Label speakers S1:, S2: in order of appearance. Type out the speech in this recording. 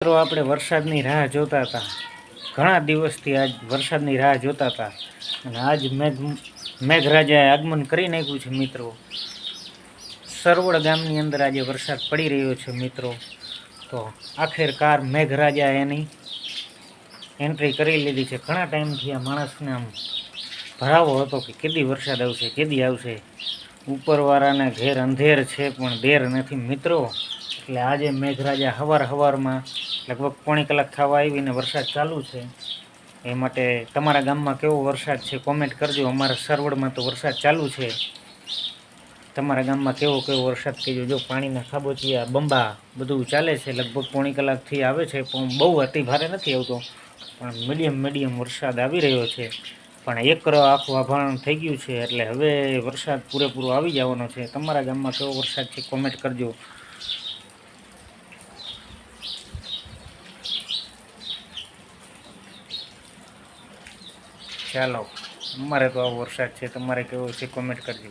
S1: મિત્રો આપણે વરસાદની રાહ જોતા હતા, ઘણા દિવસથી આજ વરસાદની રાહ જોતા હતા અને આજ મેઘરાજાએ આગમન કરી નાખ્યું છે. મિત્રો, સરવડ ગામની અંદર આજે વરસાદ પડી રહ્યો છે. મિત્રો, તો આખિરકાર મેઘરાજા એની એન્ટ્રી કરી લીધી છે. ઘણા ટાઈમથી આ માણસને આમ ભરાવો હતો કે કેદી વરસાદ આવશે, કેદી આવશે. ઉપરવાળાને ઘેર અંધેર છે પણ દેર નથી. મિત્રો, એટલે આજે મેઘરાજા હવારમાં લગભગ પોણી કલાક થવા આવીને વરસાદ ચાલુ છે. એ માટે તમારા ગામમાં કેવો વરસાદ છે કોમેન્ટ કરજો. અમારા સરવડમાં તો વરસાદ ચાલુ છે. તમારા ગામમાં કેવો વરસાદ કહેજો. જો પાણીના ખાબોચિયા બંબા બધું ચાલે છે. લગભગ પોણી કલાકથી આવે છે, પણ બહુ અતિ ભારે નથી આવતો, પણ મીડિયમ વરસાદ આવી રહ્યો છે. પણ એકરો આખું આભાણ થઈ ગયું છે, એટલે હવે વરસાદ પૂરેપૂરો આવી જવાનો છે. તમારા ગામમાં કેવો વરસાદ છે કોમેન્ટ કરજો. ચાલો, અમારે તો આવો વરસાદ છે. તમારે કેવો છે કોમેન્ટ કરજો.